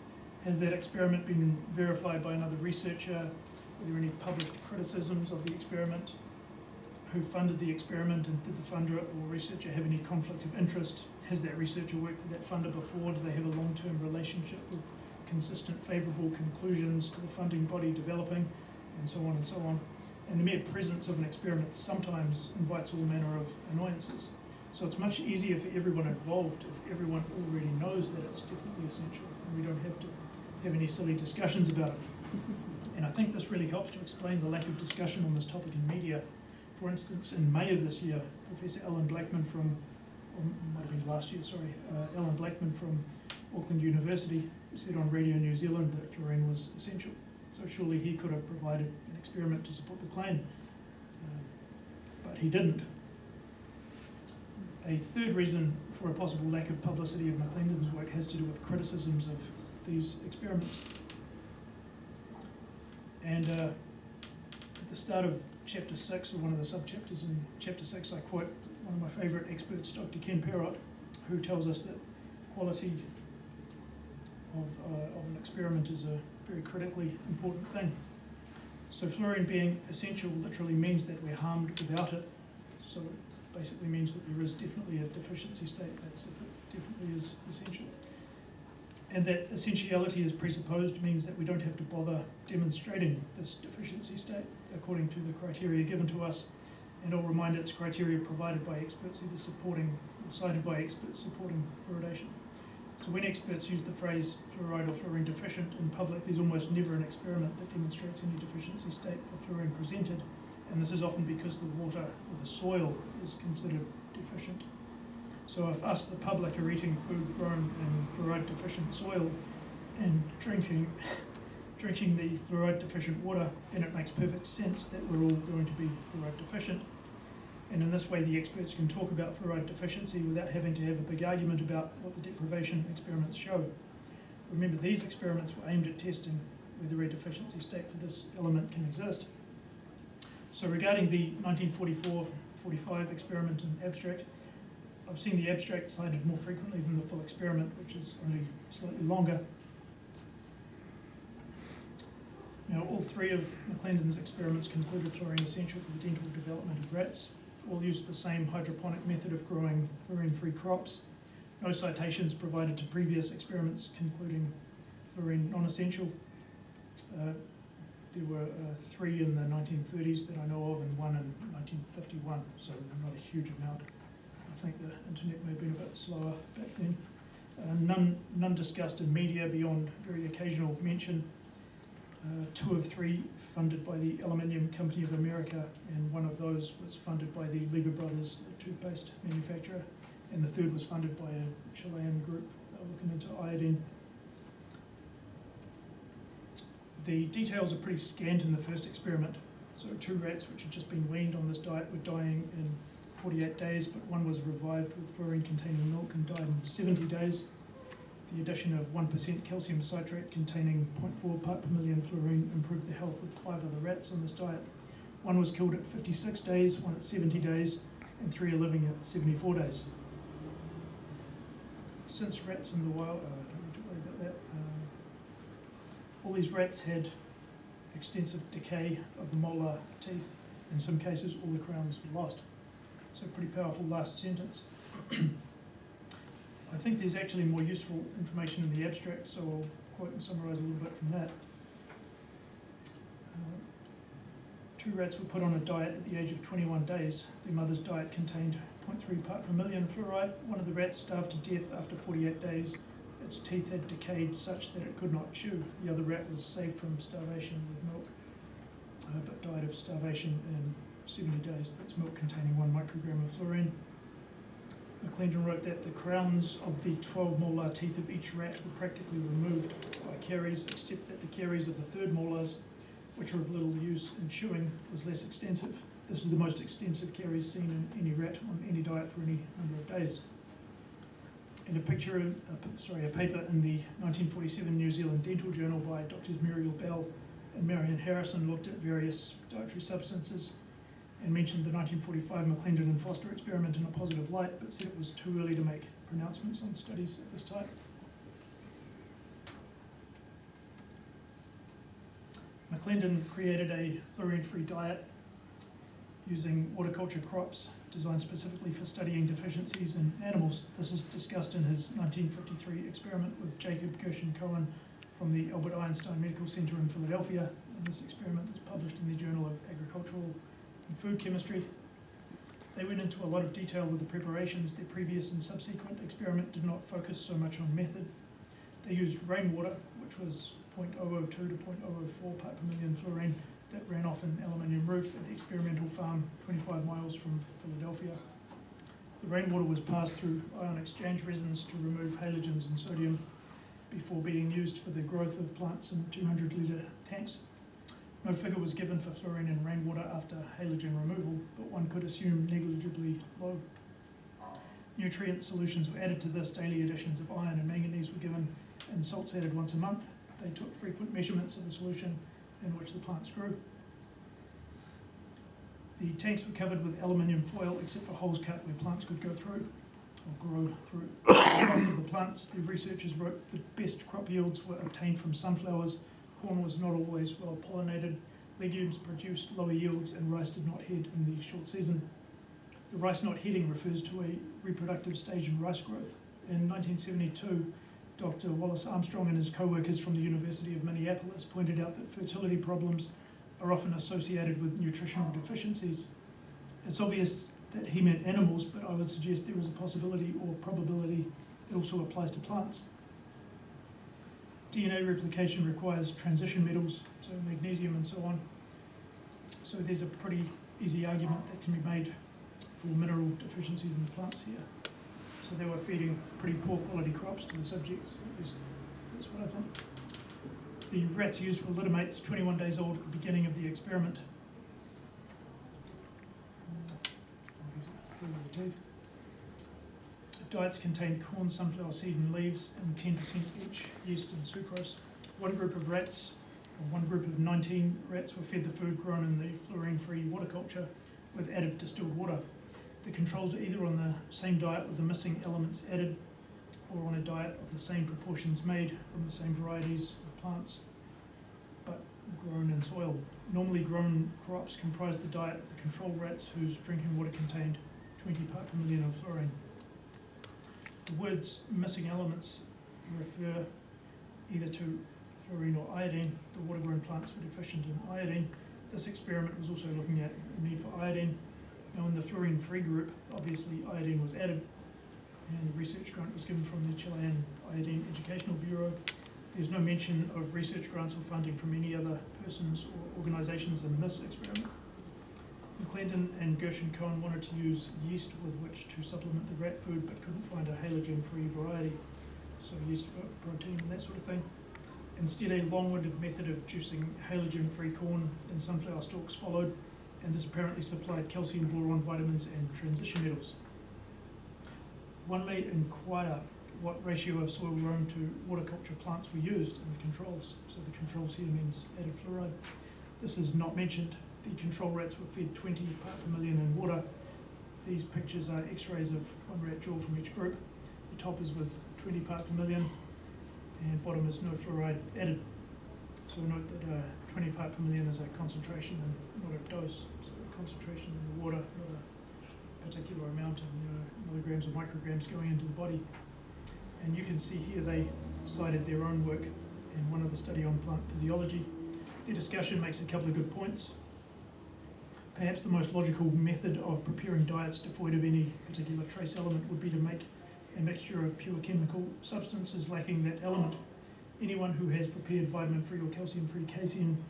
has that experiment been verified by another researcher, are there any published criticisms of the experiment, who funded the experiment, and did the funder or researcher have any conflict of interest, has that researcher worked with that funder before, do they have a long-term relationship with consistent favourable conclusions to the funding body developing, and so on and so on. And the mere presence of an experiment sometimes invites all manner of annoyances. So it's much easier for everyone involved if everyone already knows that it's definitely essential, and we don't have to have any silly discussions about it. And I think this really helps to explain the lack of discussion on this topic in media. For instance, in May of this year, Professor Alan Blackman from, or it might have been last year, sorry, Alan Blackman from Auckland University said on Radio New Zealand that fluorine was essential. So surely he could have provided an experiment to support the claim, but he didn't. A third reason for a possible lack of publicity of McClendon's work has to do with criticisms of these experiments. And at the start of Chapter 6, or one of the sub-chapters in Chapter 6, I quote one of my favourite experts, Dr. Ken Perrott, who tells us that quality of an experiment is a very critically important thing. So fluorine being essential literally means that we're harmed without it. So it basically means that there is definitely a deficiency state. That's if it definitely is essential. And that essentiality is presupposed means that we don't have to bother demonstrating this deficiency state according to the criteria given to us. And I'll remind it's criteria provided by experts either supporting or cited by experts supporting fluoridation. So when experts use the phrase fluoride or fluorine deficient in public, there's almost never an experiment that demonstrates any deficiency state for fluorine presented. And this is often because the water or the soil is considered deficient. So if us, the public, are eating food grown in fluoride deficient soil and drinking the fluoride deficient water, then it makes perfect sense that we're all going to be fluoride deficient. And in this way, the experts can talk about fluoride deficiency without having to have a big argument about what the deprivation experiments show. Remember, these experiments were aimed at testing whether a deficiency state for this element can exist. So regarding the 1944-45 experiment in abstract, I've seen the abstract cited more frequently than the full experiment, which is only slightly longer. Now, all three of McClendon's experiments concluded fluorine essential for the dental development of rats. All used the same hydroponic method of growing fluorine-free crops. No citations provided to previous experiments concluding fluorine non-essential. There were 3 in the 1930s that I know of and 1 in 1951, so not a huge amount. I think the internet may have been a bit slower back then. None discussed in media beyond very occasional mention. 2 of 3 funded by the Aluminium Company of America, and 1 of those was funded by the Lever Brothers, a toothpaste manufacturer, and the 3rd was funded by a Chilean group looking into iodine. The details are pretty scant in the first experiment. So 2 rats which had just been weaned on this diet were dying in 48 days, but 1 was revived with fluorine-containing milk and died in 70 days. The addition of 1% calcium citrate containing 0.4 part per million fluorine improved the health of 5 other rats on this diet. One was killed at 56 days, one at 70 days, and 3 are living at 74 days. Since rats in the wild, I don't need to worry about that. All these rats had extensive decay of the molar teeth. In some cases, all the crowns were lost. So pretty powerful last sentence. I think there's actually more useful information in the abstract, so I'll quote and summarise a little bit from that. 2 rats were put on a diet at the age of 21 days. Their mother's diet contained 0.3 part per million fluoride. One of the rats starved to death after 48 days. Its teeth had decayed such that it could not chew. The other rat was saved from starvation with milk, but died of starvation in 70 days. That's milk containing 1 microgram of fluorine. McClendon wrote that the crowns of the 12 molar teeth of each rat were practically removed by caries, except that the caries of the 3rd molars, which are of little use in chewing, was less extensive. This is the most extensive caries seen in any rat on any diet for any number of days. In a paper in the 1947 New Zealand Dental Journal by Drs. Muriel Bell and Marion Harrison looked at various dietary substances and mentioned the 1945 McClendon and Foster experiment in a positive light, but said it was too early to make pronouncements on studies of this type. McClendon created a fluorine-free diet using horticulture crops designed specifically for studying deficiencies in animals. This is discussed in his 1953 experiment with Jacob Gershon-Cohen from the Albert Einstein Medical Center in Philadelphia, and this experiment is published in the Journal of Agricultural and Food Chemistry. They went into a lot of detail with the preparations. Their previous and subsequent experiment did not focus so much on method. They used rainwater, which was 0.002 to 0.004 part per million fluorine, that ran off an aluminium roof at the experimental farm 25 miles from Philadelphia. The rainwater was passed through ion exchange resins to remove halogens and sodium before being used for the growth of plants in 200-litre tanks. No figure was given for fluorine in rainwater after halogen removal, but one could assume negligibly low. Nutrient solutions were added to this. Daily additions of iron and manganese were given, and salts added once a month. They took frequent measurements of the solution in which the plants grew. The tanks were covered with aluminium foil except for holes cut where plants could go through or grow through. The growth of the plants, the researchers wrote the best crop yields were obtained from sunflowers. Corn was not always well pollinated. Legumes produced lower yields, and rice did not head in the short season. The rice not heading refers to a reproductive stage in rice growth. In 1972, Dr. Wallace Armstrong and his co-workers from the University of Minneapolis pointed out that fertility problems are often associated with nutritional deficiencies. It's obvious that he meant animals, but I would suggest there is a possibility or probability it also applies to plants. DNA replication requires transition metals, so magnesium and so on. So there's a pretty easy argument that can be made for mineral deficiencies in the plants here. So they were feeding pretty poor quality crops to the subjects, at least that's what I think. The rats used were littermates, 21 days old at the beginning of the experiment. Teeth. The diets contained corn, sunflower seed and leaves, and 10% each yeast and sucrose. One group of 19 rats were fed the food grown in the fluorine-free horticulture with added distilled water. The controls were either on the same diet with the missing elements added, or on a diet of the same proportions made from the same varieties of plants, but grown in soil. Normally grown crops comprised the diet of the control rats whose drinking water contained 20 part per million of fluorine. The words missing elements refer either to fluorine or iodine. The water-grown plants were deficient in iodine. This experiment was also looking at the need for iodine. Now in the fluorine-free group, obviously iodine was added, and a research grant was given from the Chilean Iodine Educational Bureau. There's no mention of research grants or funding from any other persons or organisations in this experiment. McClendon and Gershon-Cohen wanted to use yeast with which to supplement the rat food, but couldn't find a halogen-free variety, so yeast for protein and that sort of thing. Instead, a long-winded method of juicing halogen-free corn and sunflower stalks followed, and this apparently supplied calcium, boron, vitamins, and transition metals. One may inquire what ratio of soil grown to water culture plants were used in the controls. So the controls here means added fluoride. This is not mentioned. The control rats were fed 20 part per million in water. These pictures are x-rays of one rat jaw from each group. The top is with 20 part per million, and bottom is no fluoride added. So note that 20 part per million is a concentration and not a dose. So a concentration in the water, not a particular amount in milligrams or micrograms going into the body. And you can see here they cited their own work in one of the study on plant physiology. Their discussion makes a couple of good points. Perhaps the most logical method of preparing diets devoid of any particular trace element would be to make a mixture of pure chemical substances lacking that element. Anyone who has prepared vitamin-free or calcium-free casein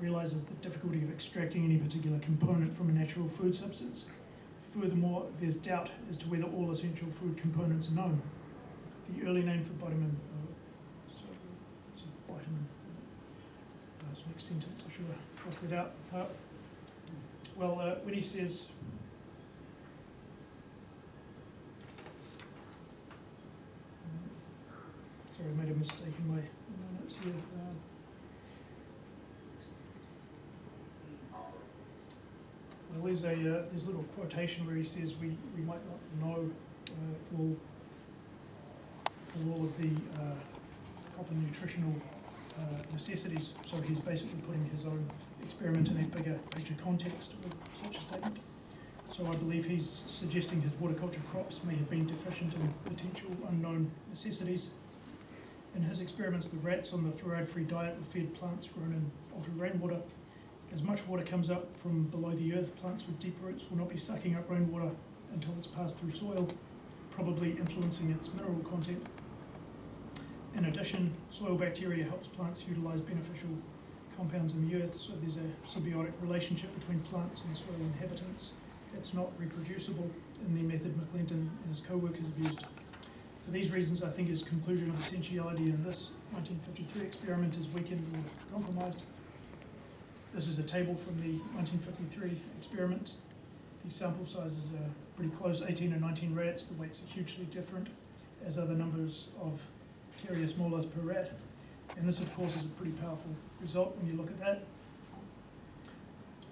realizes the difficulty of extracting any particular component from a natural food substance. Furthermore, there's doubt as to whether all essential food components are known. The early name for vitamin, it's a vitamin, this next sentence, I should have crossed that out. When he says, sorry, I made a mistake in my notes here. There's a little quotation where he says we might not know all of the proper nutritional necessities. So he's basically putting his own experiment in a bigger picture context with such a statement. So I believe he's suggesting his water-culture crops may have been deficient in potential unknown necessities. In his experiments, the rats on the fluoride-free diet were fed plants grown in altered rainwater. As much water comes up from below the earth, plants with deep roots will not be sucking up rainwater until it's passed through soil, probably influencing its mineral content. In addition, soil bacteria helps plants utilize beneficial compounds in the earth, so there's a symbiotic relationship between plants and soil inhabitants that's not reproducible in the method McClendon and his co-workers have used. For these reasons, I think his conclusion of essentiality in this 1953 experiment is weakened or compromised. This is a table from the 1953 experiment. The sample sizes are pretty close, 18 and 19 rats. The weights are hugely different, as are the numbers of carious molars per rat. And this, of course, is a pretty powerful result when you look at that.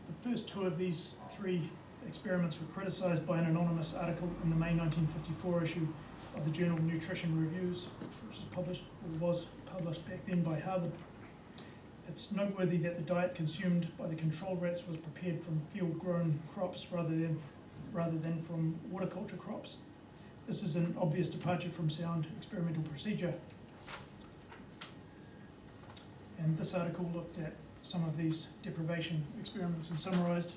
The first two of these three experiments were criticized by an anonymous article in the May 1954 issue of the journal Nutrition Reviews, which is published, or was published back then by Harvard. It's noteworthy that the diet consumed by the control rats was prepared from field-grown crops rather than from water culture crops. This is an obvious departure from sound experimental procedure. And this article looked at some of these deprivation experiments and summarized.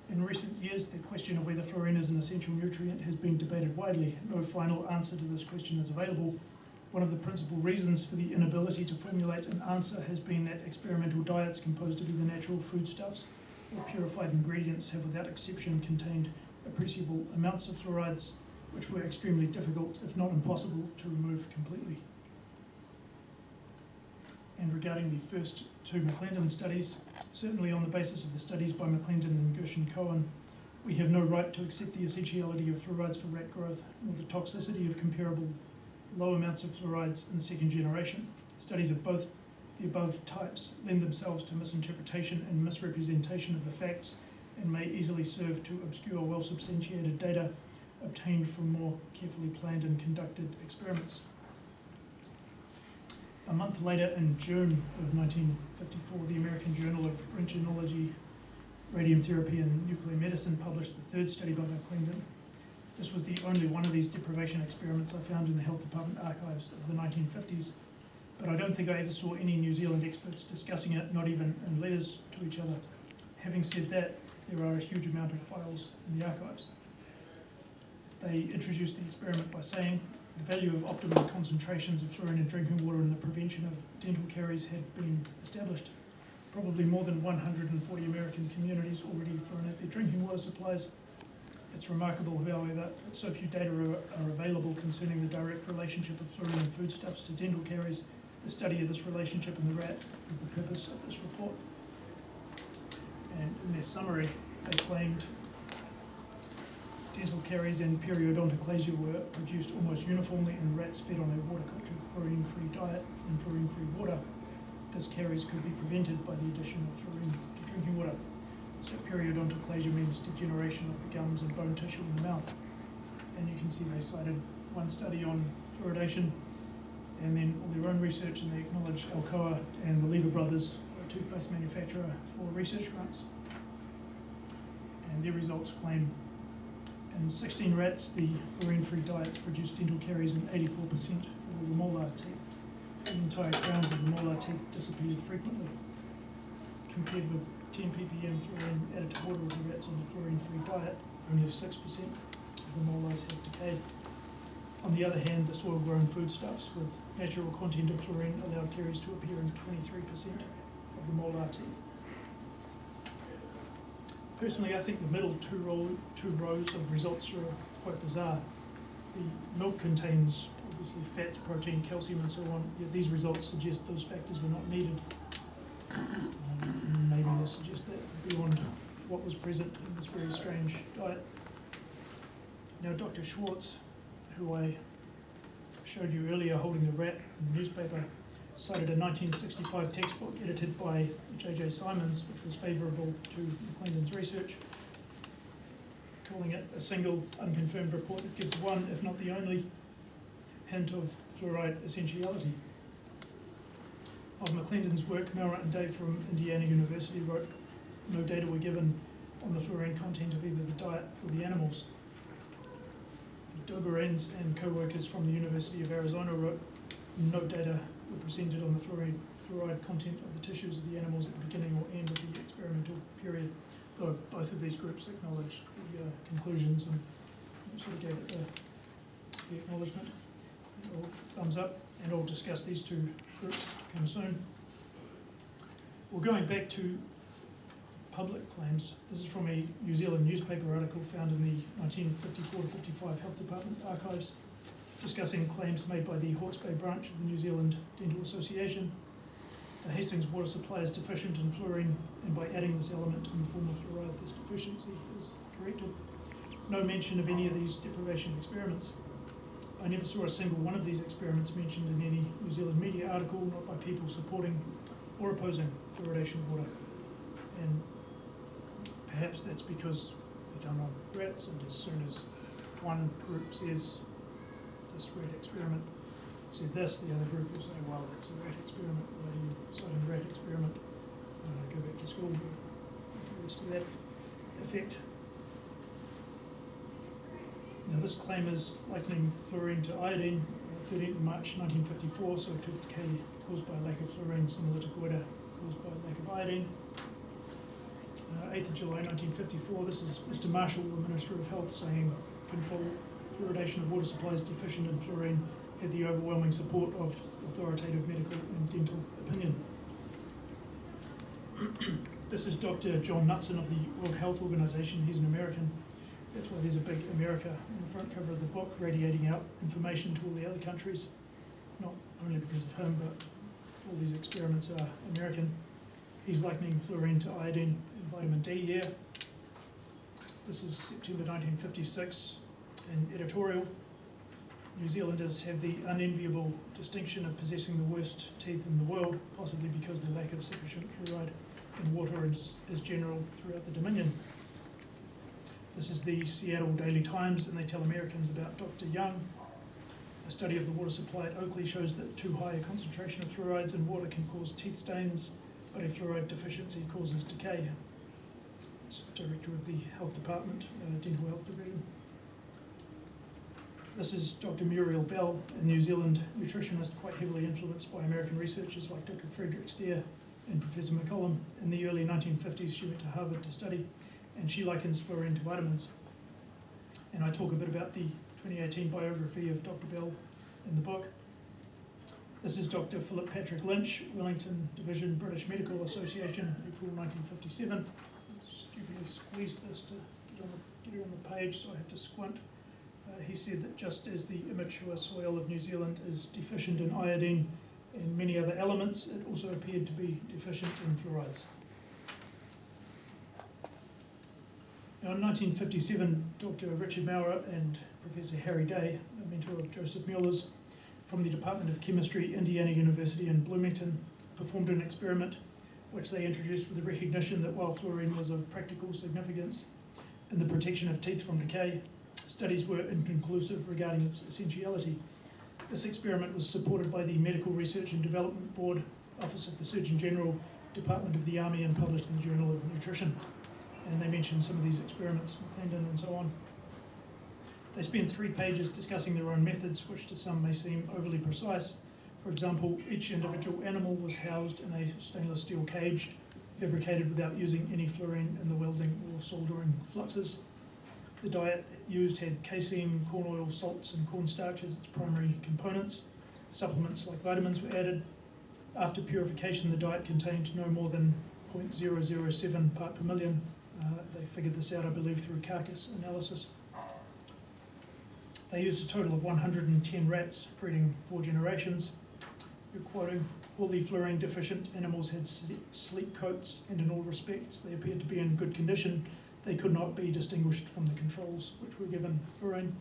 In recent years, the question of whether fluorine is an essential nutrient has been debated widely. No final answer to this question is available. One of the principal reasons for the inability to formulate an answer has been that experimental diets composed of either natural foodstuffs or purified ingredients have without exception contained appreciable amounts of fluorides, which were extremely difficult, if not impossible, to remove completely. And regarding the first two McClendon studies, certainly on the basis of the studies by McClendon and Gershon-Cohen, we have no right to accept the essentiality of fluorides for rat growth, nor the toxicity of comparable low amounts of fluorides in the second generation. Studies of both the above types lend themselves to misinterpretation and misrepresentation of the facts and may easily serve to obscure well-substantiated data obtained from more carefully planned and conducted experiments. A month later, in June of 1954, the American Journal of Rentgenology, Radiotherapy and Nuclear Medicine published the third study by McClendon. This was the only one of these deprivation experiments I found in the Health Department archives of the 1950s, but I don't think I ever saw any New Zealand experts discussing it, not even in letters to each other. Having said that, there are a huge amount of files in the archives. They introduced the experiment by saying the value of optimal concentrations of fluorine in drinking water and the prevention of dental caries had been established. Probably more than 140 American communities already fluorinate their drinking water supplies. It's remarkable, however, that so few data are available concerning the direct relationship of fluorine in foodstuffs to dental caries. The study of this relationship in the rat is the purpose of this report. And in their summary, they claimed dental caries and periodontoclasia were produced almost uniformly in rats fed on a water-cultured fluorine-free diet and fluorine-free water. This caries could be prevented by the addition of fluorine to drinking water. So periodontoclasia means degeneration of the gums and bone tissue in the mouth. And you can see they cited one study on fluoridation and then all their own research, and they acknowledged Alcoa and the Lever Brothers, a toothpaste manufacturer, for research grants. And their results claim in 16 rats, the fluorine-free diets produced dental caries in 84% of the molar teeth. The entire crowns of the molar teeth disappeared frequently, compared with 10 ppm fluorine added to water of the rats on the fluorine-free diet. Only 6% of the molars have decayed. On the other hand, the soil-grown foodstuffs with natural content of fluorine allowed caries to appear in 23% of the molar teeth. Personally, I think the middle two rows of results are quite bizarre. The milk contains obviously fats, protein, calcium, and so on. Yet these results suggest those factors were not needed. Maybe they suggest that beyond what was present in this very strange diet. Now, Dr. Schwartz, who I showed you earlier holding the rat in the newspaper, cited a 1965 textbook edited by J.J. Simons, which was favourable to McClendon's research, calling it a single, unconfirmed report that gives one, if not the only, hint of fluoride essentiality. Of McClendon's work, Mara and Dave from Indiana University wrote, no data were given on the fluorine content of either the diet or the animals. Doberens and co-workers from the University of Arizona wrote, no data were presented on the fluoride content of the tissues of the animals at the beginning or end of the experimental period, though both of these groups acknowledged the conclusions and sort of gave it the acknowledgement. All thumbs up, and I'll discuss these two groups kind of soon. We're going back to public claims. This is from a New Zealand newspaper article found in the 1954 to 55 Health Department archives, discussing claims made by the Hawke's Bay branch of the New Zealand Dental Association. The Hastings water supply is deficient in fluorine, and by adding this element in the form of fluoride, this deficiency is corrected. No mention of any of these deprivation experiments. I never saw a single one of these experiments mentioned in any New Zealand media article, not by people supporting or opposing fluoridation of water. And perhaps that's because they're done on rats, and as soon as one group says this rat experiment said this, the other group will say, well, it's a rat experiment, why are you citing a rat experiment? Go back to school, words to that effect. Now, this claim is likening fluorine to iodine. 13th of March 1954, so tooth decay caused by a lack of fluorine, similar to goiter caused by a lack of iodine. 8th of July 1954, this is Mr. Marshall, the Minister of Health, saying controlled fluoridation of water supplies deficient in fluorine had the overwhelming support of authoritative medical and dental opinion. This is Dr. John Knutson of the World Health Organization. He's an American. That's why there's a big America on the front cover of the book, radiating out information to all the other countries, not only because of him, but all these experiments are American. He's likening fluorine to iodine and vitamin D here. This is September 1956, an editorial. New Zealanders have the unenviable distinction of possessing the worst teeth in the world, possibly because the lack of sufficient fluoride in water is general throughout the Dominion. This is the Seattle Daily Times, and they tell Americans about Dr. Young. A study of the water supply at Oakley shows that too high a concentration of fluorides in water can cause teeth stains, but a fluoride deficiency causes decay. It's Director of the Health Department, Dental Health Division. This is Dr. Muriel Bell, a New Zealand nutritionist quite heavily influenced by American researchers like Dr. Frederick Steer and Professor McCollum. In the early 1950s, she went to Harvard to study, and she likens fluorine to vitamins. And I talk a bit about the 2018 biography of Dr. Bell in the book. This is Dr. Philip Patrick Lynch, Wellington Division, British Medical Association, April 1957. I stupidly squeezed this to get it on the page, so I have to squint. He said that just as the immature soil of New Zealand is deficient in iodine and many other elements, it also appeared to be deficient in fluorides. Now, in 1957, Dr. Richard Maurer and Professor Harry Day, a mentor of Joseph Mueller's, from the Department of Chemistry, Indiana University in Bloomington, performed an experiment which they introduced with the recognition that while fluorine was of practical significance in the protection of teeth from decay, studies were inconclusive regarding its essentiality. This experiment was supported by the Medical Research and Development Board, Office of the Surgeon General, Department of the Army, and published in the Journal of Nutrition. And they mentioned some of these experiments, McClendon and so on. They spent 3 pages discussing their own methods, which to some may seem overly precise. For example, each individual animal was housed in a stainless steel cage, fabricated without using any fluorine in the welding or soldering fluxes. The diet used had casein, corn oil, salts, and cornstarch as its primary components. Supplements like vitamins were added. After purification, the diet contained no more than 0.007 part per million. They figured this out, I believe, through carcass analysis. They used a total of 110 rats, breeding 4 generations. You're quoting, all the fluorine deficient animals had sleek coats, and in all respects they appeared to be in good condition. They could not be distinguished from the controls, which were given fluorine.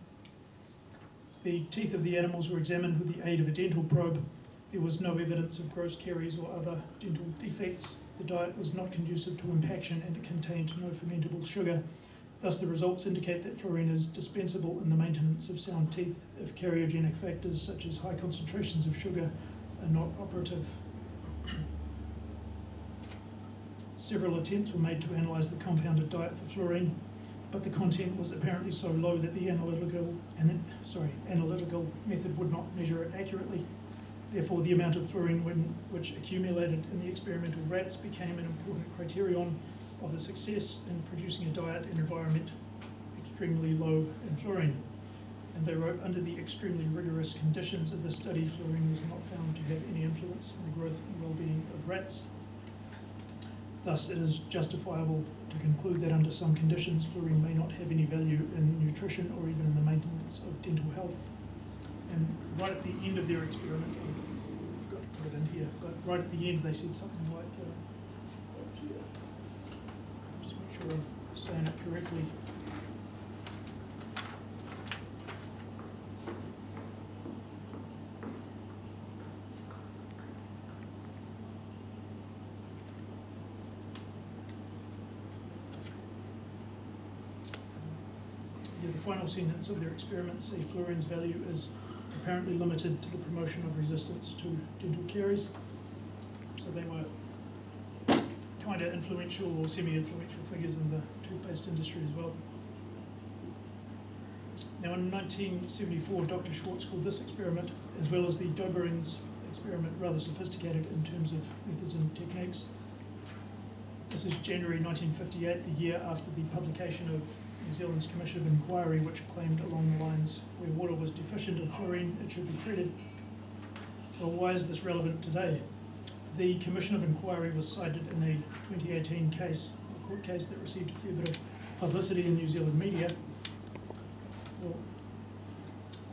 The teeth of the animals were examined with the aid of a dental probe. There was no evidence of gross caries or other dental defects. The diet was not conducive to impaction, and it contained no fermentable sugar. Thus, the results indicate that fluorine is dispensable in the maintenance of sound teeth if karyogenic factors such as high concentrations of sugar are not operative. Several attempts were made to analyse the compounded diet for fluorine, but the content was apparently so low that the analytical method would not measure it accurately. Therefore, the amount of fluorine which accumulated in the experimental rats became an important criterion of the success in producing a diet and environment extremely low in fluorine. And they wrote, under the extremely rigorous conditions of the study, fluorine was not found to have any influence on the growth and well-being of rats. Thus, it is justifiable to conclude that under some conditions, fluorine may not have any value in nutrition or even in the maintenance of dental health. And right at the end of their experiment, I forgot to put it in here, but right at the end they said something like, just make sure I'm saying it correctly. The final sentence of their experiment say fluorine's value is apparently limited to the promotion of resistance to dental caries. So they were kind of influential or semi-influential figures in the toothpaste industry as well. Now in 1974, Dr. Schwartz called this experiment, as well as the Doberan's experiment, rather sophisticated in terms of methods and techniques. This is January 1958, the year after the publication of New Zealand's Commission of Inquiry, which claimed along the lines where water was deficient in fluorine, it should be treated. Well, why is this relevant today? The Commission of Inquiry was cited in a 2018 case, a court case that received a fair bit of publicity in New Zealand media. Well,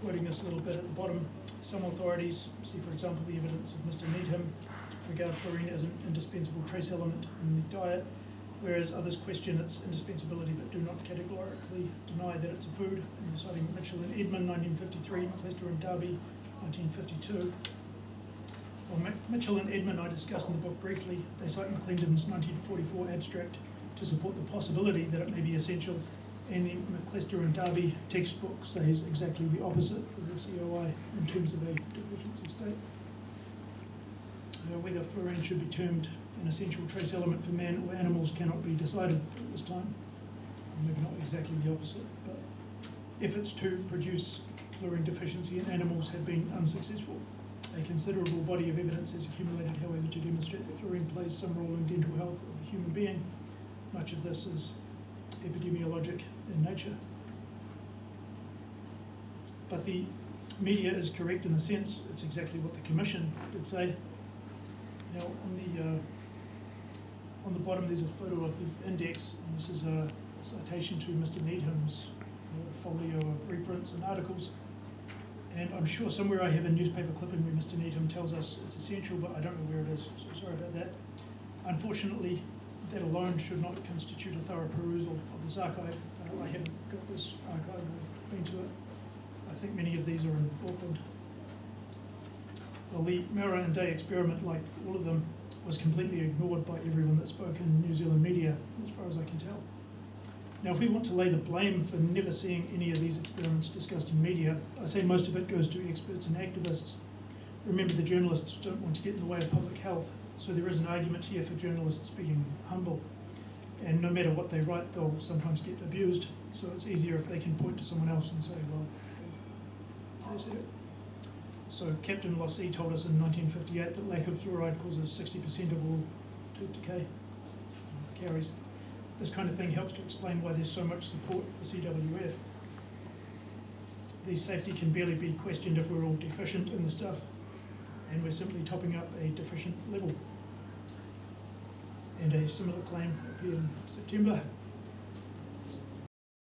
quoting this a little bit at the bottom, some authorities see, for example, the evidence of Mr. Needham regard fluorine as an indispensable trace element in the diet, whereas others question its indispensability but do not categorically deny that it's a food. And citing Mitchell and Edmund, 1953, McClester and Darby, 1952. Well, Mitchell and Edmund I discuss in the book briefly. They cite McClendon's 1944 abstract to support the possibility that it may be essential, and the McClester and Darby textbook says exactly the opposite of the COI in terms of a deficiency state. Whether fluorine should be termed an essential trace element for man or animals cannot be decided at this time. Maybe not exactly the opposite, but efforts to produce fluorine deficiency in animals have been unsuccessful. A considerable body of evidence has accumulated, however, to demonstrate that fluorine plays some role in dental health of the human being. Much of this is epidemiologic in nature. But the media is correct in a sense. It's exactly what the Commission did say. Now, on the bottom there's a photo of the index, and this is a citation to Mr. Needham's folio of reprints and articles. And I'm sure somewhere I have a newspaper clipping where Mr. Needham tells us it's essential, but I don't know where it is, so sorry about that. Unfortunately, that alone should not constitute a thorough perusal of this archive. I haven't got this archive, I've been to it. I think many of these are in Auckland. Well, the Mara and Day experiment, like all of them, was completely ignored by everyone that spoke in New Zealand media, as far as I can tell. Now, if we want to lay the blame for never seeing any of these experiments discussed in media, I say most of it goes to experts and activists. Remember, the journalists don't want to get in the way of public health, so there is an argument here for journalists being humble. And no matter what they write, they'll sometimes get abused, so it's easier if they can point to someone else and say, well, they said it. So Captain Lossy told us in 1958 that lack of fluoride causes 60% of all tooth decay, caries. This kind of thing helps to explain why there's so much support for CWF. The safety can barely be questioned if we're all deficient in the stuff, and we're simply topping up a deficient level. And a similar claim appeared in September